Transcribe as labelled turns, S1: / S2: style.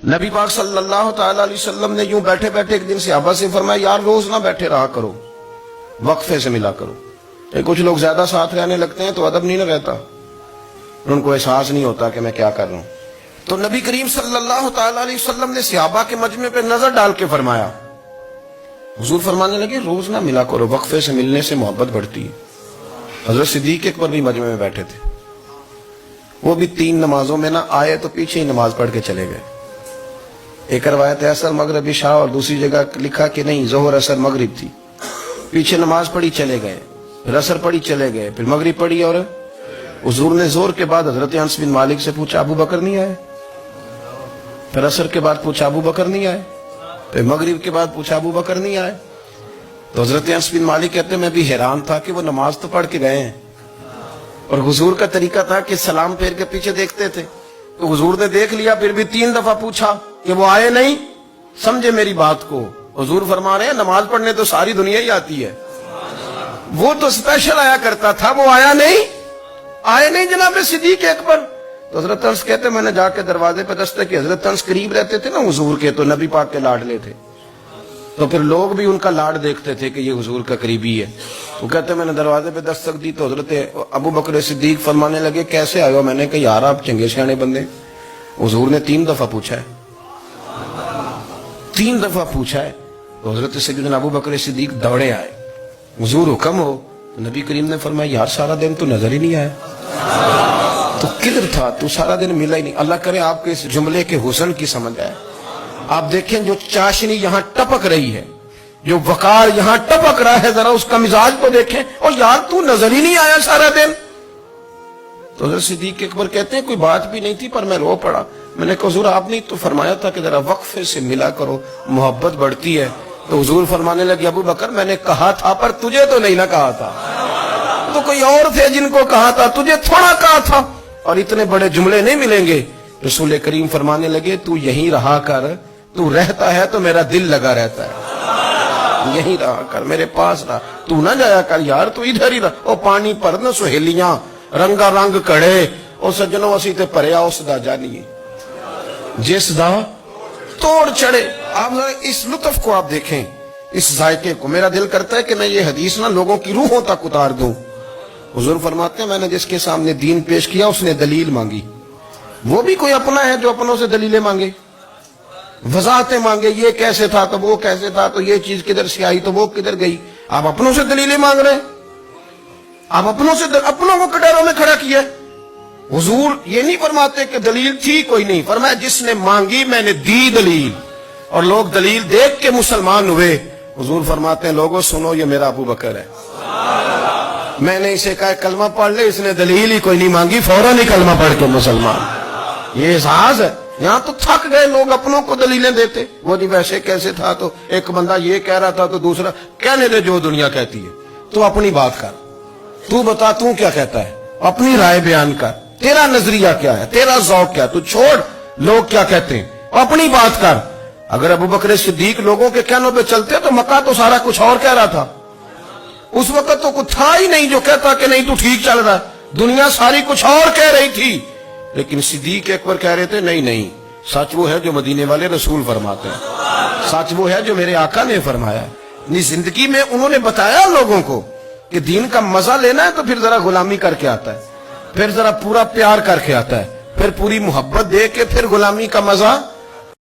S1: نبی پاک صلی اللہ تعالی علیہ وسلم نے یوں بیٹھے بیٹھے ایک دن صحابہ سے فرمایا یار روز نہ بیٹھے رہا کرو، وقفے سے ملا کرو. کچھ لوگ زیادہ ساتھ رہنے لگتے ہیں تو ادب نہیں نہ رہتا، ان کو احساس نہیں ہوتا کہ میں کیا کر رہا ہوں. تو نبی کریم صلی اللہ تعالی علیہ وسلم نے صحابہ کے مجمع پہ نظر ڈال کے فرمایا، حضور فرمانے لگے روز نہ ملا کرو، وقفے سے ملنے سے محبت بڑھتی ہے. حضرت صدیق اکبر بھی مجمع میں بیٹھے تھے، وہ بھی 3 نمازوں میں نہ آئے تو پیچھے ہی نماز پڑھ کے چلے گئے. ایک روایت ہے عصر مغرب عشاء، اور دوسری جگہ لکھا کہ نہیں ظہر عصر مغرب تھی. پیچھے نماز پڑھی چلے گئے، پھر عصر پڑھی چلے گئے، پھر مغرب پڑھی، اور حضور نے زور کے بعد حضرت انس بن مالک سے پوچھا ابو بکر نہیں آئے؟ پھر عصر کے بعد پوچھا ابو بکر نہیں آئے؟ پھر مغرب کے بعد پوچھا ابو بکر نہیں آئے؟ تو حضرت انس بن مالک کہتے ہیں میں بھی حیران تھا کہ وہ نماز تو پڑھ کے گئے ہیں، اور حضور کا طریقہ تھا کہ سلام پھیر کے پیچھے دیکھتے تھے. تو حضور نے دیکھ لیا، پھر بھی 3 دفعہ پوچھا کہ وہ آئے نہیں. سمجھے میری بات کو؟ حضور فرما رہے ہیں نماز پڑھنے تو ساری دنیا ہی آتی ہے، وہ تو اسپیشل آیا کرتا تھا، وہ آیا نہیں. آئے نہیں جناب صدیق اکبر. تو حضرت انس کہتے میں نے جا کے دروازے پہ دستک کی. حضرت انس قریب رہتے تھے نا حضور کے، تو نبی پاک کے لاڈلے تھے، تو پھر لوگ بھی ان کا لاڈ دیکھتے تھے کہ یہ حضور کا قریبی ہے. وہ کہتے میں نے دروازے پہ دستک دی تو حضرت ابو بکر صدیق فرمانے لگے کیسے آئے ہو؟ میں نے کہا یار آپ چنگے سیانے بندے. حضور نے 3 دفعہ پوچھا ہے، 3 دفعہ پوچھا ہے. تو حضرت سیدنا ابو بکر صدیق دوڑے آئے، حضور حکم ہو. نبی کریم نے فرمایا یار سارا دن تو نظر ہی نہیں آیا، تو کدھر تھا تو؟ سارا دن ملا ہی نہیں. اللہ کرے آپ کے اس جملے کے حسن کی سمجھ آئے. آپ دیکھیں جو چاشنی یہاں ٹپک رہی ہے، جو وقار یہاں ٹپک رہا ہے، ذرا اس کا مزاج کو دیکھیں. اور یار تو نظر ہی نہیں آیا سارا دن. تو حضرت صدیق اکبر کہتے ہیں کوئی بات بھی نہیں تھی پر میں رو پڑا. میں نے کہا حضور آپ نے تو فرمایا تھا کہ ذرا وقفے سے ملا کرو، محبت بڑھتی ہے. تو حضور فرمانے لگے ابو بکر میں نے کہا تھا پر تجھے تو نہیں نہ کہا تھا، تو کوئی اور تھے جن کو کہا تھا، تجھے تھوڑا کہا تھا. اور اتنے بڑے جملے نہیں ملیں گے. رسول کریم فرمانے لگے تو یہیں رہا کر، تو رہتا ہے تو میرا دل لگا رہتا ہے، یہیں رہا کر، میرے پاس رہا، تو نہ جایا کر یار، تو ادھر ہی رہا. او پانی پر نہ سہیلیاں رنگا رنگ کڑے، او سجنوں اسی تے پریا اس دا جانیے جس دا توڑ چڑھے. آپ اس لطف کو آپ دیکھیں، اس ذائقے کو. میرا دل کرتا ہے کہ میں یہ حدیث نہ لوگوں کی روحوں تک اتار دوں. حضور فرماتے ہیں میں نے جس کے سامنے دین پیش کیا اس نے دلیل مانگی. وہ بھی کوئی اپنا ہے جو اپنوں سے دلیلیں مانگے، وضاحتیں مانگے، یہ کیسے تھا تو وہ کیسے تھا، تو یہ چیز کدھر سے آئی تو وہ کدھر گئی. آپ اپنوں سے دلیلیں مانگ رہے ہیں، آپ اپنوں سے اپنوں کو کٹوروں میں کھڑا کیا. حضور یہ نہیں فرماتے کہ دلیل تھی کوئی نہیں، فرمایا جس نے مانگی میں نے دی دلیل، اور لوگ دلیل دیکھ کے مسلمان ہوئے. حضور فرماتے ہیں لوگوں سنو یہ میرا ابو بکر ہے، میں نے اسے کہا کلمہ پڑھ لے، اس نے دلیل ہی کوئی نہیں مانگی، فوراً ہی کلمہ پڑھ کے مسلمان. یہ احساس ہے. یہاں تو تھک گئے لوگ اپنوں کو دلیلیں دیتے. وہ نہیں ویسے کیسے تھا، تو ایک بندہ یہ کہہ رہا تھا تو دوسرا کہنے دے جو دنیا کہتی ہے. تو اپنی بات کر، تو بتا تو کیا کہتا ہے، اپنی رائے بیان کر، تیرا نظریہ کیا ہے، تیرا ذوق کیا ہے، تو چھوڑ لوگ کیا کہتے ہیں، اپنی بات کر. اگر ابو بکر صدیق لوگوں کے کہنوں پہ چلتے تو مکہ تو سارا کچھ اور کہہ رہا تھا. اس وقت تو کچھ تھا ہی نہیں جو کہتا کہ نہیں تو ٹھیک چل رہا ہے، دنیا ساری کچھ اور کہہ رہی تھی. لیکن صدیق اکبر کہہ رہے تھے نہیں نہیں، سچ وہ ہے جو مدینے والے رسول فرماتے ہیں، سچ وہ ہے جو میرے آقا نے فرمایا. اپنی زندگی میں انہوں نے بتایا لوگوں کو کہ دین کا مزہ لینا ہے تو پھر ذرا غلامی کر کے آتا ہے، پھر ذرا پورا پیار کر کے آتا ہے، پھر پوری محبت دے کے پھر غلامی کا مزہ